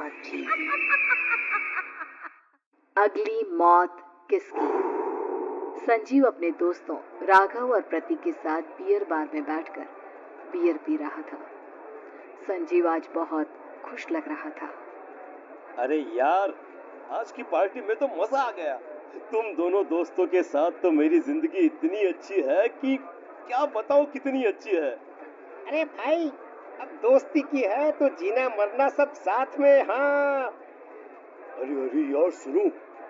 Party. अगली मौत किसकी? संजीव अपने दोस्तों राघव और प्रतीक के साथ बियर बार में बैठकर बियर पी रहा था। संजीव आज बहुत खुश लग रहा था। अरे यार, आज की पार्टी में तो मजा आ गया। तुम दोनों दोस्तों के साथ तो मेरी जिंदगी इतनी अच्छी है कि क्या बताओ कितनी अच्छी है। अरे भाई, अब दोस्ती की है तो जीना मरना सब साथ में। हाँ अरे यार सुनो,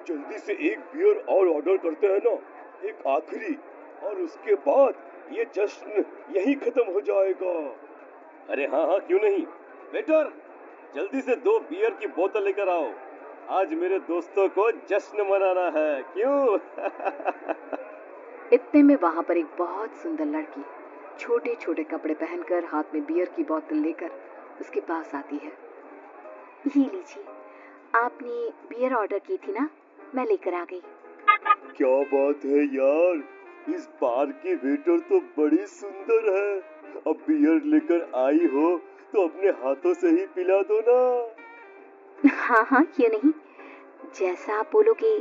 जल्दी से एक बियर और ऑर्डर करते हैं ना, एक आखिरी, और उसके बाद ये जश्न यही खत्म हो जाएगा। अरे हाँ, क्यों नहीं। वेटर, जल्दी से 2 बियर की बोतल लेकर आओ। आज मेरे दोस्तों को जश्न मनाना है, क्यों? इतने में वहां पर एक बहुत सुंदर लड़की छोटे छोटे कपड़े पहनकर हाथ में बियर की बोतल लेकर उसके पास आती है। ये लीजिए, आपने बियर ऑर्डर की थी ना, मैं लेकर आ गई। क्या बात है यार, इस बार की वेटर तो बड़ी सुंदर है। अब बियर लेकर आई हो तो अपने हाथों से ही पिला दो ना। हाँ, क्यों नहीं, जैसा आप बोलोगे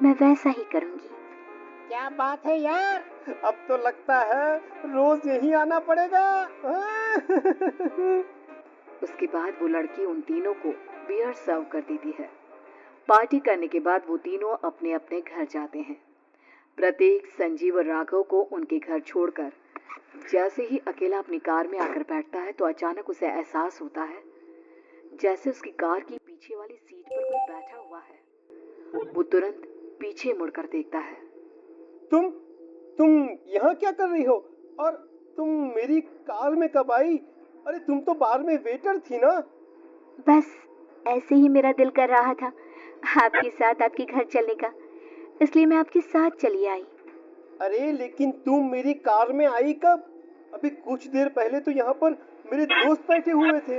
मैं वैसा ही करूंगी। क्या बात है यार, अब तो लगता है रोज यही आना पड़ेगा। उसके बाद वो लड़की उन तीनों को बियर सर्व कर देती है। पार्टी करने के बाद वो तीनों अपने अपने घर जाते हैं। प्रतीक, संजीव और राघव को उनके घर छोड़कर जैसे ही अकेला अपनी कार में आकर बैठता है तो अचानक उसे एहसास होता है जैसे उसकी कार की पीछे वाली सीट पर कोई बैठा हुआ है। वो तुरंत पीछे मुड़कर देखता है। तुम यहाँ क्या कर रही हो? और तुम मेरी कार में कब आई? अरे तुम तो बार में वेटर थी ना? बस ऐसे ही मेरा दिल कर रहा था आपके साथ आपके घर चलने का, इसलिए मैं आपके साथ चली आई। अरे लेकिन तुम मेरी कार में आई कब? अभी कुछ देर पहले तो यहाँ पर मेरे दोस्त बैठे हुए थे।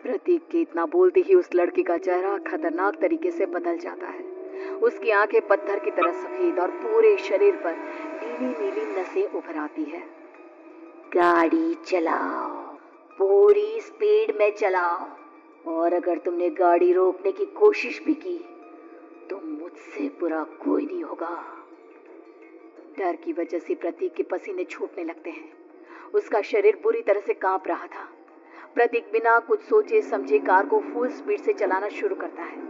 प्रतीक के इतना बोलते ही उस लड़के का चेहरा खतरनाक तरीके से बदल जाता है। उसकी आंखें पत्थर की तरह सफेद और पूरे शरीर पर नीली नीली नसें उभर आती है। गाड़ी चलाओ, पूरी स्पीड में चलाओ, और अगर तुमने गाड़ी रोकने की कोशिश भी की तो मुझसे बुरा कोई नहीं होगा। डर की वजह से प्रतीक के पसीने छूटने लगते हैं। उसका शरीर बुरी तरह से कांप रहा था। प्रतीक बिना कुछ सोचे समझे कार को फुल स्पीड से चलाना शुरू करता है।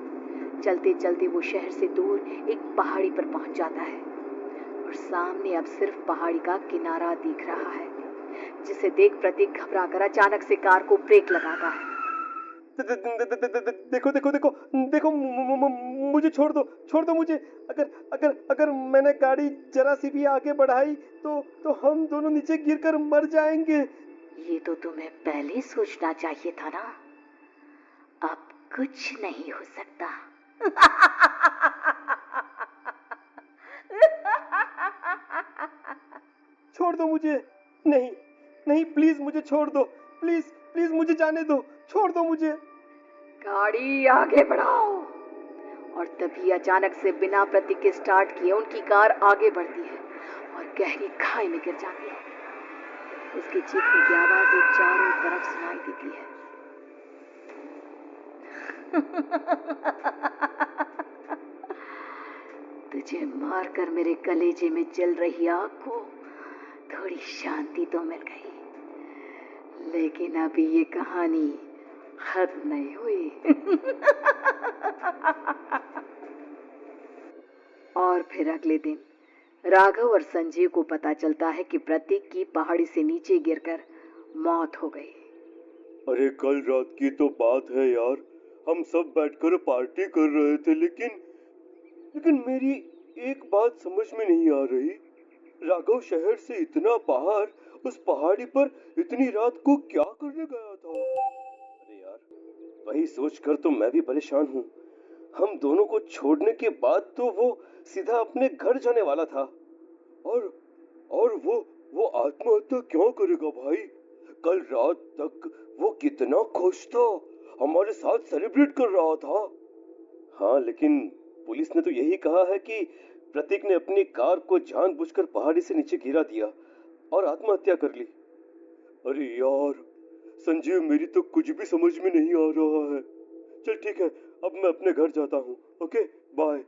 चलते चलते वो शहर से दूर एक पहाड़ी पर पहुंच जाता है और सामने अब सिर्फ पहाड़ी का किनारा दिख रहा है, जिसे देख प्रतीक घबराकर अचानक से कार को ब्रेक लगाता है। देखो, मुझे छोड़ दो मुझे। अगर मैंने गाड़ी जरा सी भी आगे बढ़ाई तो हम दोनों नीचे गिरकर मर जाएंगे। ये तो तुम्हें पहले सोचना चाहिए था ना। अब कुछ नहीं हो सकता। छोड़ दो मुझे। नहीं, प्लीज मुझे छोड़ दो। प्लीज मुझे जाने दो। छोड़ दो मुझे। गाड़ी आगे बढ़ाओ। और तभी अचानक से बिना प्रतीक के स्टार्ट किए उनकी कार आगे बढ़ती है और गहरी खाई में गिर जाती है। उसके चीखने की आवाजें चारों तरफ सुनाई देती है। तुझे मारकर मेरे कलेजे में जल रही आग को थोड़ी शांति तो मिल गई, लेकिन अभी ये कहानी खत्म नहीं हुई। और फिर अगले दिन राघव और संजीव को पता चलता है कि प्रतीक की पहाड़ी से नीचे गिरकर मौत हो गई। अरे कल रात की तो बात है यार, हम सब बैठकर पार्टी कर रहे थे, लेकिन मेरी एक बात समझ में नहीं आ रही। राघव शहर से इतना बाहर उस पहाड़ी पर इतनी रात को क्या करने गया था? अरे यार, वही सोचकर तो मैं भी परेशान हूँ। हम दोनों को छोड़ने के बाद तो वो सीधा अपने घर जाने वाला था, और वो आत्महत्या क्यों करेगा भाई? कल रात तक वो कितना खुश था, हमारे साथ सेलिब्रेट कर रहा था। हाँ, लेकिन पुलिस ने तो यही कहा है कि प्रतीक ने अपनी कार को जानबूझकर पहाड़ी से नीचे गिरा दिया और आत्महत्या कर ली। अरे यार संजीव, मेरी तो कुछ भी समझ में नहीं आ रहा है। चल ठीक है, अब मैं अपने घर जाता हूँ। Okay, bye.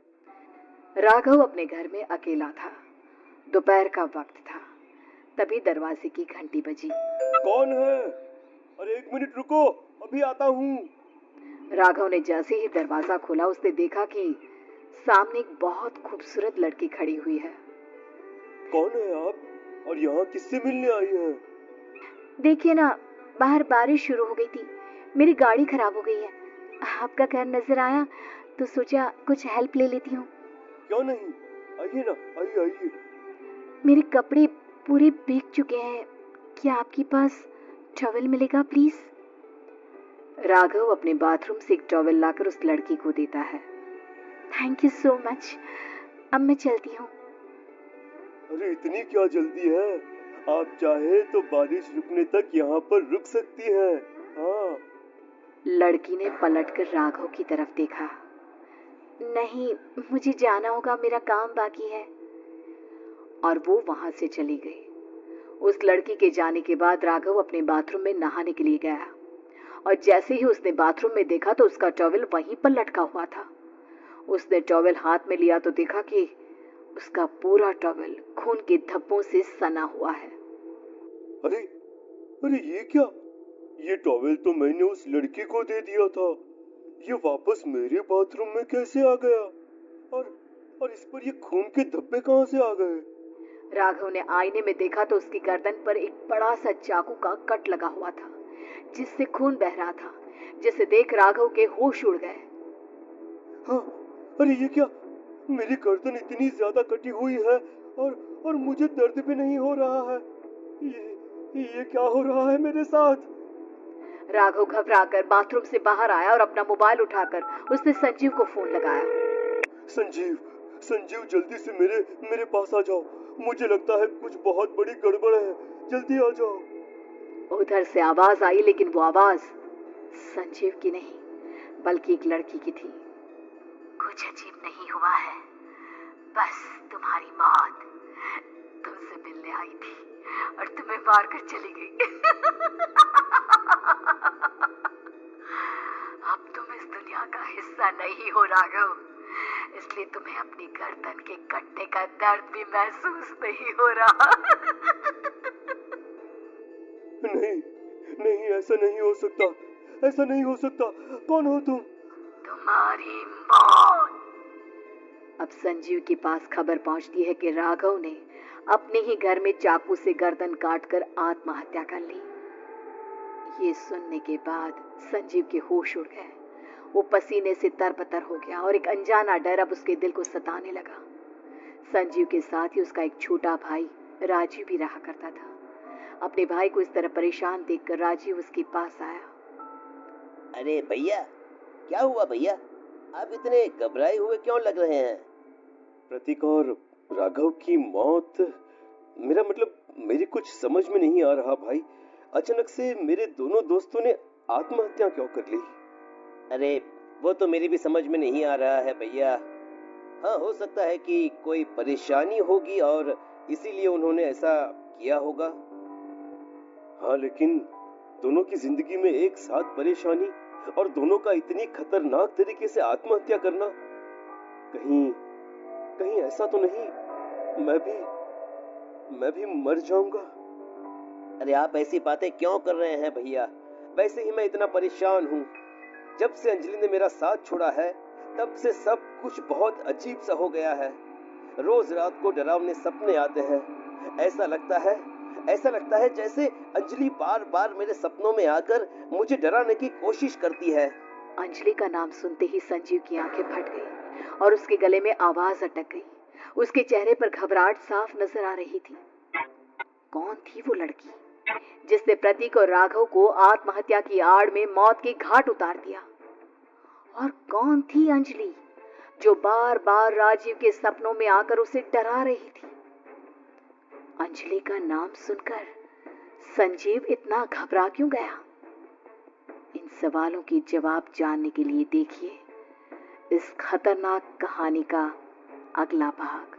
राघव अपने घर में अकेला था। दोपहर का वक्त था। तभी दरवाजे की घंटी बजी। कौन है? अरे 1 मिनट रुको, अभी आता हूँ। राघव ने जैसे ही दरवाजा खोला उसने देखा कि सामने एक बहुत खूबसूरत लड़की खड़ी हुई है। कौन है आप और यहाँ किससे मिलने आई हैं? देखिए ना, बाहर बारिश शुरू हो गई थी, मेरी गाड़ी खराब हो गई है। आपका घर नजर आया तो सोचा कुछ हेल्प ले लेती हूँ। क्यों नहीं, आइए ना, आइए आइए। मेरे कपड़े पूरे भीग चुके हैं, क्या आपके पास टॉवल मिलेगा प्लीज? राघव अपने बाथरूम से एक टॉवल लाकर उस लड़की को देता है। थैंक यू सो मच, अब मैं चलती हूँ। अरे इतनी क्या जल्दी है? आप चाहे तो बारिश रुकने तक यहाँ पर रुक सकती हैं। हाँ। लड़की ने पलटकर राघव की तरफ देखा। नहीं, मुझे जाना होगा, मेरा काम बाकी है। और वो वहां से चली गई। उस लड़की के जाने के बाद राघव अपने बाथरूम में नहाने के लिए गया और जैसे ही उसने बाथरूम में देखा तो उसका टॉवल वहीं पर लटका हुआ था। उसने टॉवल हाथ में लिया तो देखा कि उसका पूरा टॉवल खून के धब्बों से सना हुआ है। अरे अरे ये क्या? ये टॉवेल तो मैंने उस लड़की को दे दिया था। ये वापस मेरे बाथरूम में कैसे आ गया? और इस पर ये खून के धब्बे कहाँ से आ गए? राघव ने आईने में देखा तो उसकी गर्दन पर एक बड़ा सा चाकू का कट लगा हुआ था जिससे खून बह रहा था, जिसे देख राघव के होश उड़ गए। हाँ, अरे ये क्या? मेरी गर्दन इतनी ज्यादा कटी हुई है और मुझे दर्द भी नहीं हो रहा है। ये क्या हो रहा है मेरे साथ? राघव घबराकर बाथरूम से बाहर आया और अपना मोबाइल उठाकर उसने संजीव को फोन लगाया। संजीव, संजीव जल्दी से मेरे पास आ जाओ। मुझे लगता है कुछ बहुत बड़ी गड़बड़ है, जल्दी आ जाओ। उधर से आवाज आई लेकिन वो आवाज संजीव की नहीं बल्कि एक लड़की की थी। कुछ अजीब नहीं हुआ है, बस तुम्हारी मौत तुमसे मिलने आई थी और तुम्हें मारकर चली गई। अब तुम इस दुनिया का हिस्सा नहीं हो राघव, इसलिए तुम्हें अपनी गर्दन के कटने का दर्द भी महसूस नहीं हो रहा। नहीं नहीं, ऐसा नहीं हो सकता, ऐसा नहीं हो सकता। कौन हो तुम? तुम्हारी मौत। अब संजीव के पास खबर पहुंचती है कि राघव ने अपने ही घर में चाकू से गर्दन काटकर आत्महत्या कर ली। ये सुनने के बाद संजीव के होश उड़ गए। वो पसीने से तरबतर हो गया और एक अनजाना डर अब उसके दिल को सताने लगा। संजीव के साथ ही उसका एक छोटा भाई राजीव भी रहा करता था। अपने भाई को इस तरह परेशान देखकर राजीव उसके पास आया। अरे भैया, क्या हुआ भैया? आप इतने घबराए हुए क्यों लग रहे हैं? प्रतीक और राघव की मौत, मेरा मतलब मेरी कुछ समझ में नहीं आ रहा भाई। अचानक से मेरे दोनों दोस्तों ने आत्महत्या क्यों कर ली? अरे वो तो मेरी भी समझ में नहीं आ रहा है भैया। हाँ, हो सकता है कि कोई परेशानी होगी और इसीलिए उन्होंने ऐसा किया होगा। हाँ, लेकिन दोनों की जिंदगी में एक साथ परेशानी और दोनों का इतनी खतरनाक तरीके से आत्महत्या करना, कहीं कहीं ऐसा तो नहीं मैं भी मर जाऊंगा? अरे आप ऐसी बातें क्यों कर रहे हैं भैया? वैसे ही मैं इतना परेशान हूँ। जब से अंजलि ने मेरा साथ छोड़ा है तब से सब कुछ बहुत अजीब सा हो गया है। रोज रात को डरावने सपने आते हैं। ऐसा लगता है जैसे अंजलि बार बार मेरे सपनों में आकर मुझे डराने की कोशिश करती है। अंजलि का नाम सुनते ही संजीव की आंखें फट गई और उसके गले में आवाज अटक गई। उसके चेहरे पर घबराहट साफ नजर आ रही थी। कौन थी वो लड़की जिसने प्रतीक और राघव को आत्महत्या की आड़ में मौत के घाट उतार दिया? और कौन थी अंजलि जो बार बार राजीव के सपनों में आकर उसे डरा रही थी? अंजलि का नाम सुनकर संजीव इतना घबरा क्यों गया? इन सवालों के जवाब जानने के लिए देखिए इस खतरनाक कहानी का अगला भाग।